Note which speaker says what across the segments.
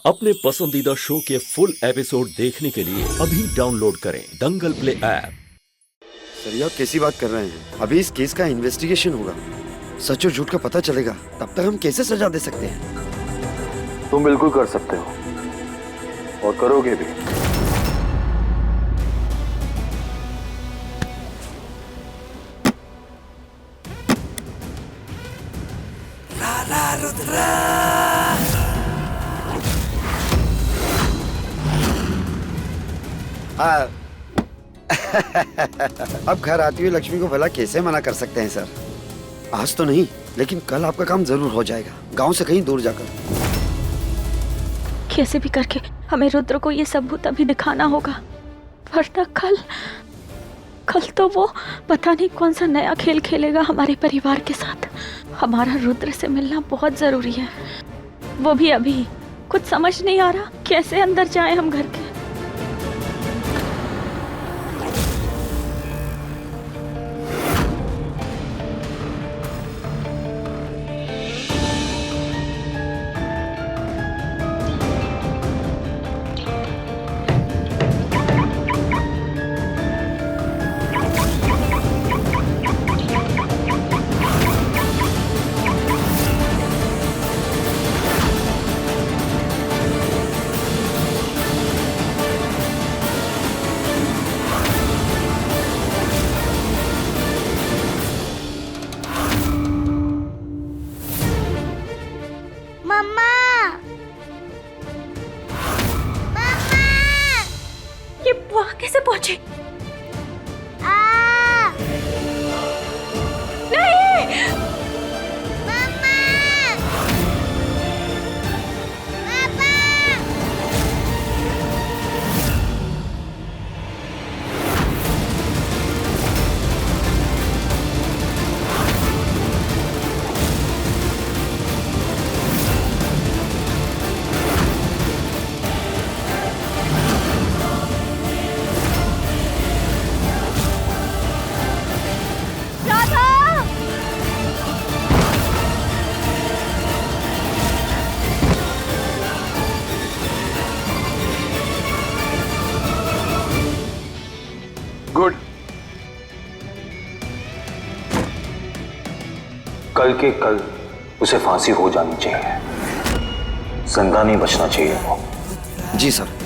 Speaker 1: अपने पसंदीदा शो के फुल एपिसोड देखने के लिए अभी डाउनलोड करें दंगल प्ले ऐप।
Speaker 2: सर ये आप कैसी बात कर रहे हैं? अभी इस केस का इन्वेस्टिगेशन होगा, सच और झूठ का पता चलेगा, तब तक हम कैसे सजा दे सकते हैं?
Speaker 3: तुम बिल्कुल कर सकते हो और करोगे भी।
Speaker 2: अब घर आती हुई लक्ष्मी को भला कैसे मना कर सकते हैं सर? आज तो नहीं, लेकिन कल आपका काम जरूर हो जाएगा, गांव से कहीं दूर जाकर।
Speaker 4: कैसे भी करके हमें रुद्र को ये सबूत अभी दिखाना होगा, वरना कल तो वो पता नहीं कौन सा नया खेल खेलेगा हमारे परिवार के साथ। हमारा रुद्र से मिलना बहुत जरूरी है, वो भी अभी। कुछ समझ नहीं आ रहा कैसे अंदर जाएं हम घर के। ये वहां कैसे पहुंचे? नहीं!
Speaker 3: गुड। कल के कल उसे फांसी हो जानी चाहिए, जिंदा नहीं बचना चाहिए वो।
Speaker 2: जी सर।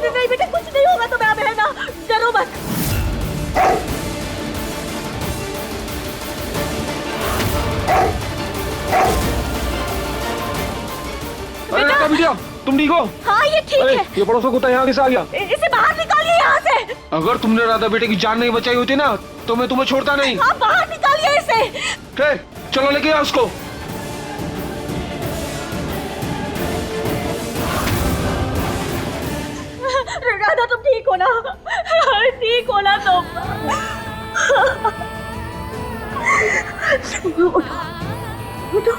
Speaker 4: नहीं बेटा, कुछ नहीं होगा तुम्हें, अब है ना, डरो मत।
Speaker 5: अरे बिटिया, तुम ठीक हो?
Speaker 4: हाँ ये ठीक है।
Speaker 5: ये पड़ोसा कुत्ता यहाँ कैसे आ गया?
Speaker 4: इसे बाहर निकालिए यहाँ से।
Speaker 5: अगर तुमने राधा बेटे की जान नहीं बचाई होती ना, तो मैं तुम्हें छोड़ता नहीं।
Speaker 4: हाँ बाहर निकालिए इसे।
Speaker 5: चलो लेके आओ उसको।
Speaker 4: राधा तुम ठीक हो ना? ठीक हो ना तुम? उठो, उठो।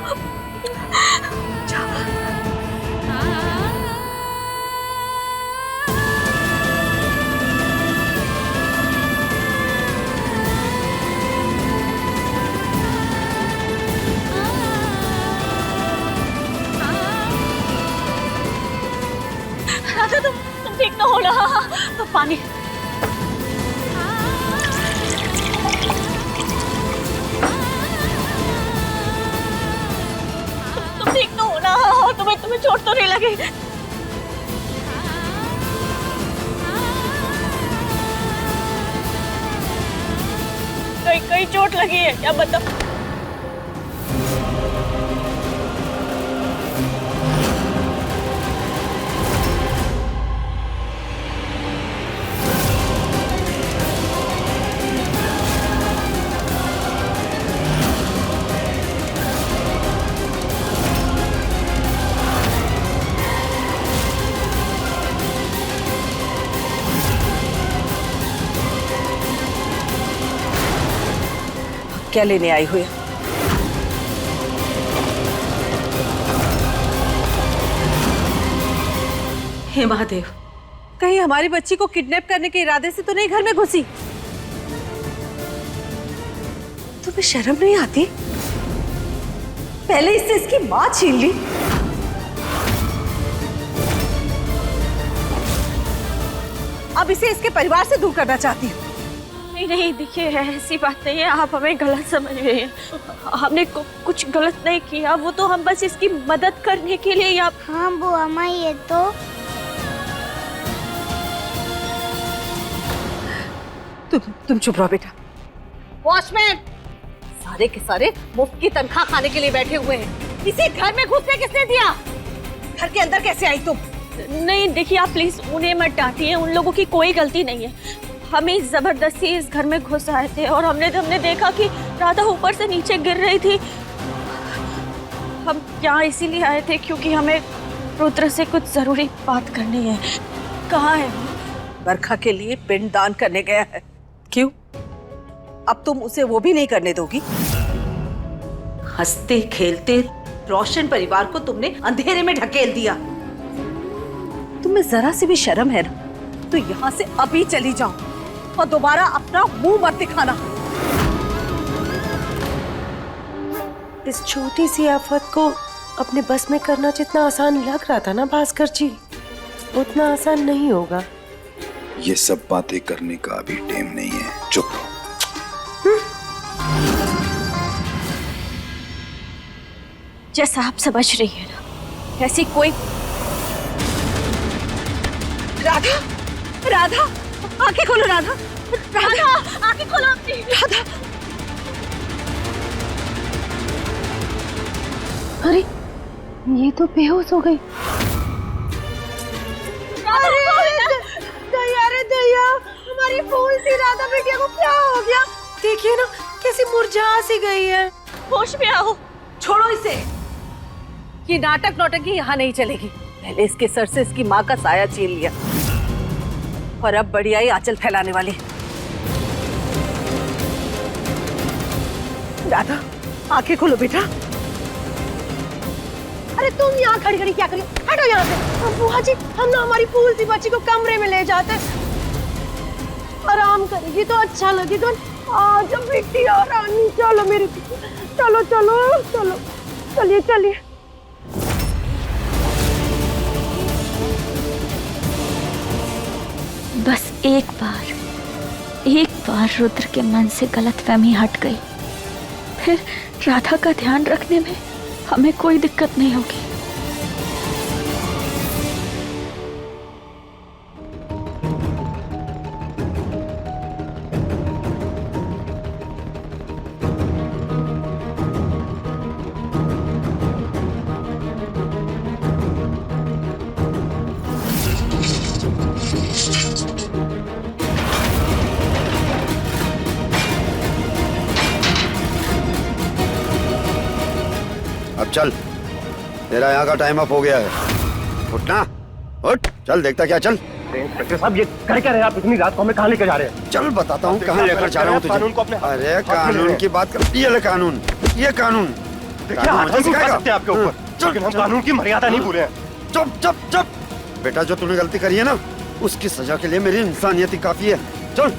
Speaker 4: राधा तुम ठीक ना हो रहा। तो पानी। तुम ठीक ना हो ना? तुम्हें चोट तो नहीं लगी? कहीं चोट लगी है क्या, बताओ?
Speaker 6: क्या लेने आई हुई? हे महादेव, कहीं हमारी बच्ची को किडनैप करने के इरादे से तो नहीं घर में घुसी? तुम्हें शर्म नहीं आती? पहले इससे इसकी मां छीन ली, अब इसे इसके परिवार से दूर करना चाहती हूँ।
Speaker 4: नहीं नहीं, देखिए ऐसी बात नहीं है, आप हमें गलत समझ रहे हैं। हमने कुछ गलत नहीं किया, वो तो हम बस इसकी मदद करने के लिए यहाँ।
Speaker 7: हाँ बुआ माँ, ये तो
Speaker 6: तुम चुप रहो बेटा। वॉचमैन, सारे के सारे मुफ्त की तनख्वाह खाने के लिए बैठे हुए हैं। इसी घर में घुसने किसने दिया? घर के अंदर कैसे आई तुम?
Speaker 4: नहीं देखिए, आप प्लीज उन्हें मत डांटिए, उन लोगों की कोई गलती नहीं है। हमें जबरदस्ती इस घर में घुस आए थे और हमने देखा कि राधा ऊपर से नीचे गिर रही थी। हम यहाँ इसीलिए आए थे क्योंकि हमें रुद्र से कुछ जरूरी बात करनी है। कहाँ है वो?
Speaker 6: बरखा के लिए पिंड दान करने गया है। क्यों? अब तुम उसे वो भी नहीं करने दोगी? हंसते खेलते रोशन परिवार को तुमने अंधेरे में ढकेल दिया। तुम्हें जरा सी भी शर्म है ना, तो यहाँ से अभी चली जाओ और दोबारा अपना मुंह मत दिखाना।
Speaker 8: इस छोटी सी आफत को अपने बस में करना जितना आसान लग रहा था ना भास्कर जी, उतना आसान नहीं होगा।
Speaker 9: ये सब बातें करने का अभी टाइम नहीं है, चुप रहो।
Speaker 4: जैसा आप समझ रही है ना, ऐसी कोई।
Speaker 6: राधा, राधा, आंखें खोलो राधा, राधा, आंखें खोलो अपनी, राधा।
Speaker 8: अरे ये तो बेहोश हो गई।
Speaker 6: अरे दया, हमारी फूल सी राधा बिटिया को क्या हो गया?
Speaker 8: देखिए ना कैसी मुरझा सी गई है।
Speaker 4: होश में आओ।
Speaker 6: छोड़ो इसे, ये नाटक नौटंकी यहाँ नहीं चलेगी। पहले इसके सर से इसकी माँ का साया छीन लिया और अब बड़ी आई आंचल फैलाने वाली। राधा, आंखें खोलो बेटा।
Speaker 8: अरे तुम यहाँ खड़ी खड़ी क्या करी? हटो यहाँ से। बुआ जी, हम ना हमारी फूल सी बच्ची को कमरे में ले जाते, आराम करेगी तो अच्छा लगे। तो आजा बिटिया रानी, चलो मेरी, चलो चलो चलो, चलिए चलिए।
Speaker 4: बस एक बार रुद्र के मन से गलतफहमी हट गई, फिर राधा का ध्यान रखने में हमें कोई दिक्कत नहीं होगी।
Speaker 2: अब चल, तेरा यहाँ का टाइम अप हो गया है। उठना, उठ, चल देखता क्या, चल।
Speaker 5: इंस्पेक्टर साहब, ये कर क्या रहे हैं आप? इतनी रात को हमें कहाँ लेकर जा रहे हैं?
Speaker 2: चल बताता हूँ कहाँ लेकर जा रहा हूँ तुझे।
Speaker 5: कानून को अपने
Speaker 2: अरे कानून की बात कर, ये ले कानून, ये कानून।
Speaker 5: देखिए, हाथ नहीं उठा सकते आपके ऊपर, लेकिन हम कानून की मर्यादा नहीं भूले हैं।
Speaker 2: चुप चुप चुप बेटा, जो तूने गलती करी है ना, उसकी सजा के लिए मेरी इंसानियत ही काफी है। चल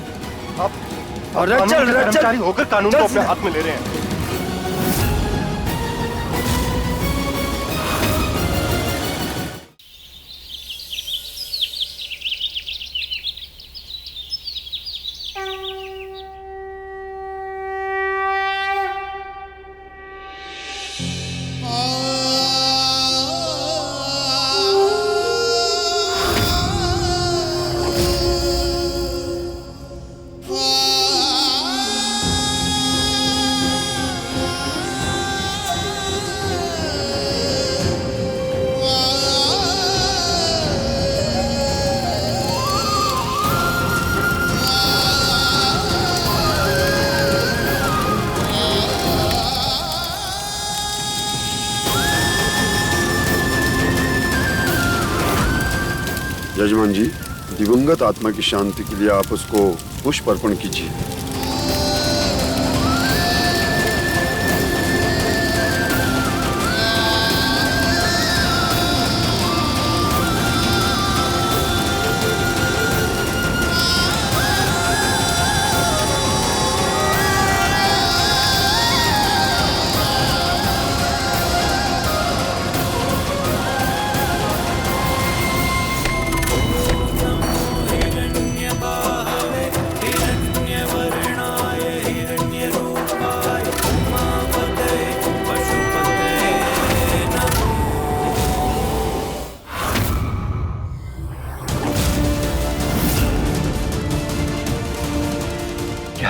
Speaker 5: आप
Speaker 2: अरे चल
Speaker 5: कर्मचारी होकर कानून को अपने हाथ में ले रहे हैं।
Speaker 2: यजमान जी, दिवंगत आत्मा की शांति के लिए आप उसको पुष्प अर्पण कीजिए।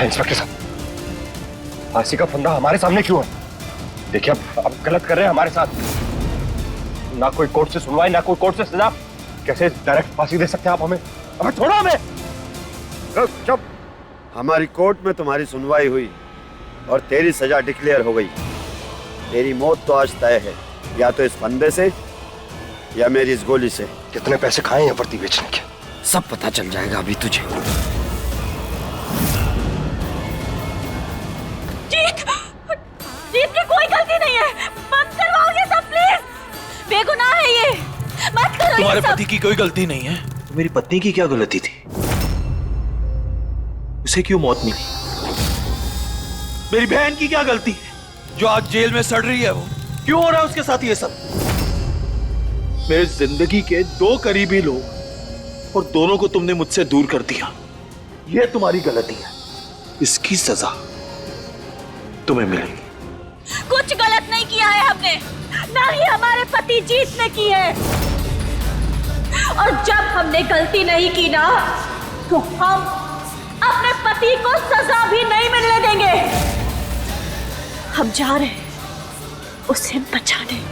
Speaker 7: इंस्पेक्टर साहब, फांसी का फंदा हमारे सामने क्यों है? देखिए अब गलत कर रहे हैं हमारे साथ। ना कोई कोर्ट से सुनवाई, ना कोई कोर्ट से सजा, कैसे डायरेक्ट फांसी दे सकते हैं आप हमें? हमें छोड़ो हमें।
Speaker 2: चुप। हमारी कोर्ट में तुम्हारी सुनवाई हुई और तेरी सजा डिक्लेयर हो गई। तेरी मौत तो आज तय है, या तो इस फंदे से या मेरी इस गोली से।
Speaker 7: कितने पैसे खाए हैं वर्दी बेचने के?
Speaker 2: सब पता चल जाएगा अभी तुझे।
Speaker 4: जीत की कोई गलती नहीं है, मत करवाओ ये सब प्लीज, बेगुनाह है ये, मत करो।
Speaker 10: तुम्हारे पति की कोई गलती नहीं है। मेरी पत्नी की क्या गलती थी? उसे क्यों मौत मिली? मेरी बहन की क्या गलती है जो आज जेल में सड़ रही है? वो क्यों हो रहा है उसके साथ ये सब? मेरी जिंदगी के दो करीबी लोग और दोनों को तुमने मुझसे दूर कर दिया। ये तुम्हारी गलती है, इसकी सजा तुम्हें मिलेगी।
Speaker 4: कुछ गलत नहीं किया है हमने, ना ही हमारे पति जीत ने की है। और जब हमने गलती नहीं की ना, तो हम अपने पति को सजा भी नहीं मिलने देंगे। हम जा रहे हैं उसे बचाने।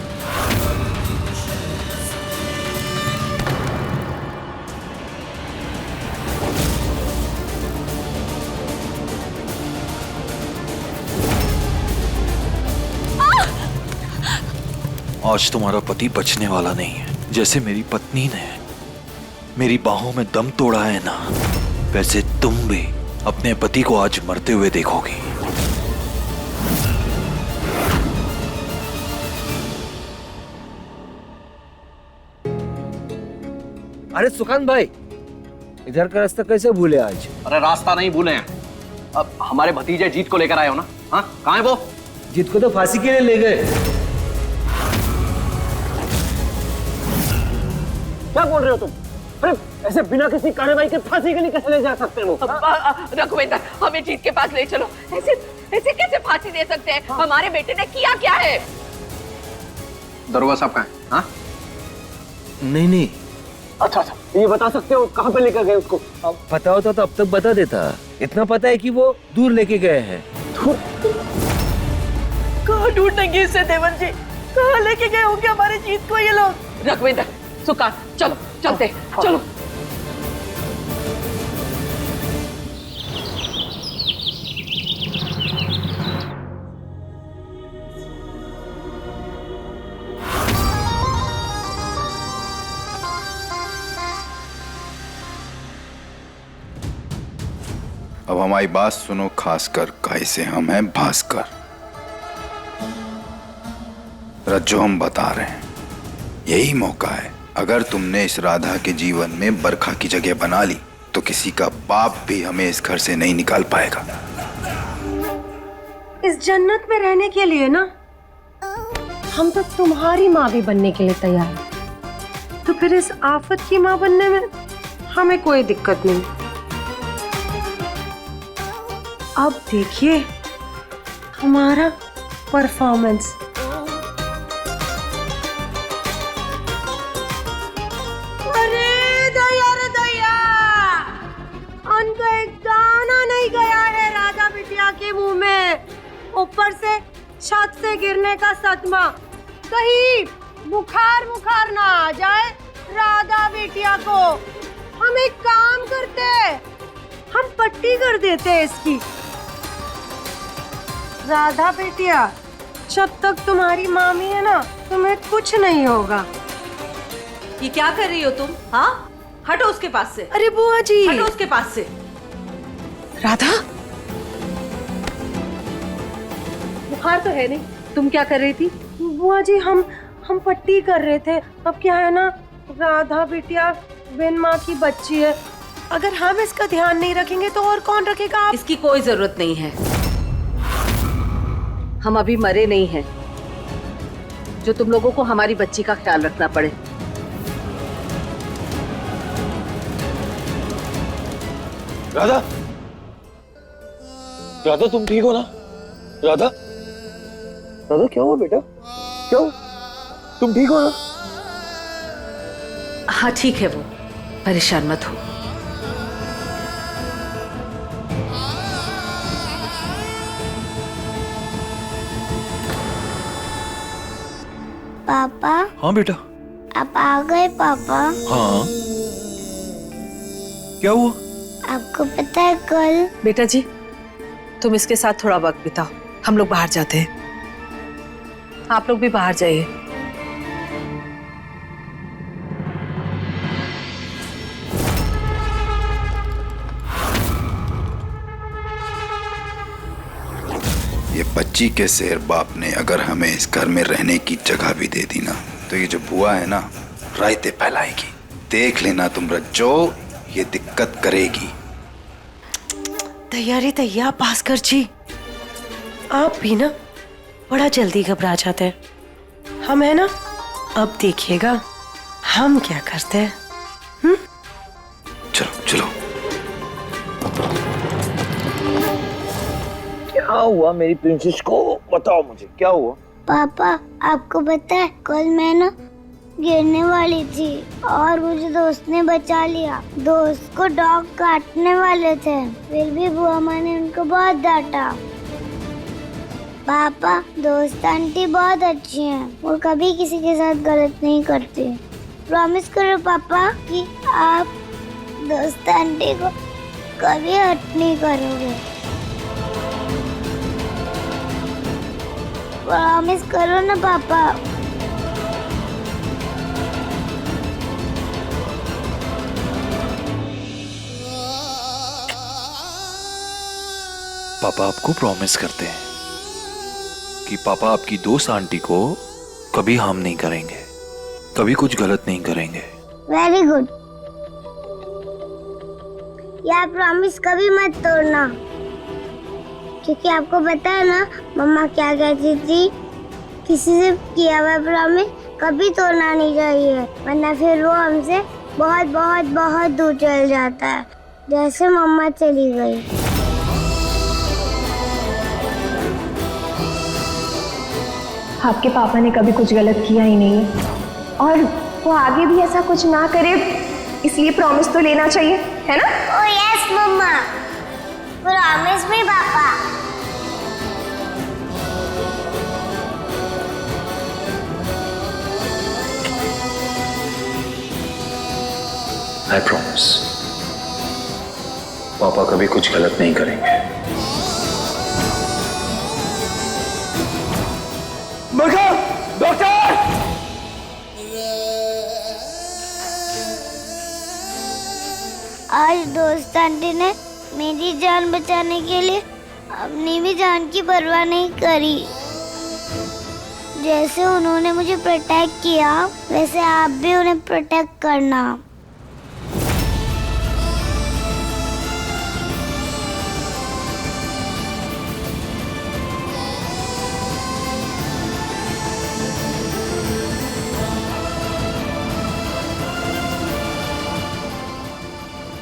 Speaker 10: आज तुम्हारा पति बचने वाला नहीं है। जैसे मेरी पत्नी ने मेरी बाहों में दम तोड़ा है ना, वैसे तुम भी अपने पति को आज मरते हुए देखोगी।
Speaker 11: अरे सुकांत भाई, इधर का रास्ता कैसे भूले आज?
Speaker 5: अरे रास्ता नहीं भूले हैं, अब हमारे भतीजे जीत को लेकर आए हो ना? हाँ, कहाँ है वो?
Speaker 11: जीत को तो फांसी के लिए ले गए।
Speaker 5: क्या बोल रहे हो तुम? अरे ऐसे बिना किसी कार्रवाई के फांसी के लिए कैसे ले जा सकते हो?
Speaker 6: रघुवेंद्र, हमें जीत के पास ले चलो। ऐसे ऐसे कैसे फांसी दे सकते हैं? हमारे बेटे ने किया क्या है?
Speaker 5: दरोगा साहब कहाँ है? हाँ?
Speaker 11: नहीं,
Speaker 5: अच्छा, ये बता सकते हो कहाँ पे लेकर गए उसको?
Speaker 11: अब पता होता तो अब तक बता देता। इतना पता है कि वो दूर लेके गए हैं।
Speaker 6: कहाँ ढूंढेंगे इसे देवन जी? कहाँ लेके गए होंगे हमारे जीत को ये लोग? रघुवेंद्र, सुकांत, चलो चलते, चलो।
Speaker 9: अब हमारी बात सुनो, खासकर काहे से हम हैं भास्कर। रज्जो, हम बता रहे हैं, यही मौका है। अगर तुमने इस राधा के जीवन में बरखा की जगह बना ली तो किसी का बाप भी हमें इस घर से नहीं निकाल पाएगा।
Speaker 8: इस जन्नत में रहने के लिए ना, हम तो तुम्हारी माँ भी बनने के लिए तैयार हैं। तो फिर इस आफत की माँ बनने में हमें कोई दिक्कत नहीं। अब देखिए हमारा परफॉर्मेंस। अरे दया रे दया, उनको एक दाना नहीं गया है राधा बिटिया के मुंह में। ऊपर से छत से गिरने का सदमा, कहीं बुखार ना आ जाए राधा बिटिया को। हम एक काम करते, हम पट्टी कर देते इसकी। राधा बेटिया, जब तक तुम्हारी मामी है ना, तुम्हें कुछ नहीं होगा।
Speaker 6: ये क्या कर रही हो तुम? हाँ, हटो उसके पास से।
Speaker 8: अरे बुआ जी,
Speaker 6: हटो उसके पास से।
Speaker 8: राधा,
Speaker 6: बुखार तो है नहीं, तुम क्या कर रही थी?
Speaker 8: बुआ जी, हम पट्टी कर रहे थे। अब क्या है ना, राधा बिटिया बिन माँ की बच्ची है। अगर हम इसका ध्यान नहीं रखेंगे तो और कौन रखेगा? आप
Speaker 6: इसकी कोई जरूरत नहीं है, हम अभी मरे नहीं हैं जो तुम लोगों को हमारी बच्ची का ख्याल रखना पड़े।
Speaker 10: राधा, राधा तुम ठीक हो ना? राधा, राधा क्या हुआ बेटा? क्यों? तुम ठीक हो ना?
Speaker 6: हाँ ठीक है, वो परेशान मत हो।
Speaker 8: पापा।
Speaker 10: हाँ बेटा।
Speaker 8: आप आ गए पापा।
Speaker 10: हाँ क्या हुआ?
Speaker 8: आपको पता है कल।
Speaker 6: बेटा जी तुम इसके साथ थोड़ा वक्त बिताओ, हम लोग बाहर जाते हैं। आप लोग भी बाहर जाइए।
Speaker 9: ये बच्ची के शेर बाप ने अगर हमें इस घर में रहने की जगह भी दे दी ना, तो ये जो बुआ है ना रायते फैलाएगी। देख लेना तुम रज्जो, ये दिक्कत करेगी।
Speaker 12: तैयारी तैयार भास्कर जी, आप भी ना बड़ा जल्दी घबरा जाते हैं। हम है ना, अब देखिएगा हम क्या करते हैं।
Speaker 9: चलो चलो।
Speaker 11: क्या हुआ मेरी प्रिंसेस को? बताओ मुझे क्या हुआ?
Speaker 8: पापा आपको पता है कल मैं ना गिरने वाली थी और मुझे दोस्त ने बचा लिया। दोस्त को डॉग काटने वाले थे, फिर भी बुआ माँ ने उनको बहुत डांटा। पापा दोस्त आंटी बहुत अच्छी हैं, वो कभी किसी के साथ गलत नहीं करती। प्रॉमिस करो पापा कि आप दोस्त आंटी को कभी हर्ट नहीं करोगे। प्रॉमिस करो ना पापा।
Speaker 10: पापा आपको प्रॉमिस करते हैं कि पापा आपकी दोस्त आंटी को कभी हार्म नहीं करेंगे, कभी कुछ गलत नहीं करेंगे।
Speaker 8: Very good. यह प्रॉमिस कभी मत तोड़ना, क्योंकि आपको पता है ना मम्मा क्या कहती थी, किसी से किया हुआ प्रॉमिस कभी तोड़ना नहीं चाहिए, वरना फिर वो हमसे बहुत बहुत बहुत दूर चल जाता है, जैसे मम्मा चली गई।
Speaker 13: आपके पापा ने कभी कुछ गलत किया ही नहीं है और वो आगे भी ऐसा कुछ ना करे, इसलिए प्रॉमिस तो लेना चाहिए, है ना?
Speaker 8: ओह यस मम्मा, प्रॉमिस मी पापा।
Speaker 10: आई प्रॉमिस पापा कभी कुछ गलत नहीं करेंगे।
Speaker 11: डॉक्टर!
Speaker 8: आज दोस्त आंटी ने मेरी जान बचाने के लिए अपनी भी जान की परवाह नहीं करी। जैसे उन्होंने मुझे प्रोटेक्ट किया, वैसे आप भी उन्हें प्रोटेक्ट करना।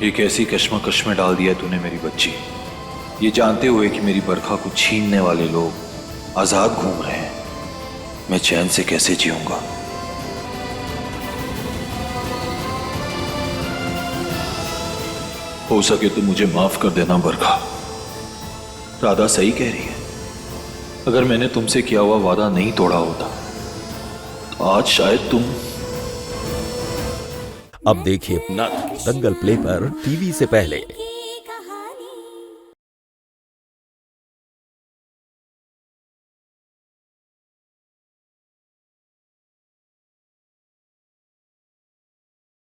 Speaker 10: एक ऐसी कश्मकश में डाल दिया तूने मेरी बच्ची, ये जानते हुए कि मेरी बरखा को छीनने वाले लोग आजाद घूम रहे हैं। मैं चैन से कैसे जीऊंगा? हो सके तो मुझे माफ कर देना बरखा। राधा सही कह रही है, अगर मैंने तुमसे किया हुआ वादा नहीं तोड़ा होता तो आज शायद तुम।
Speaker 1: अब देखिए नट दंगल प्ले पर टीवी से पहले।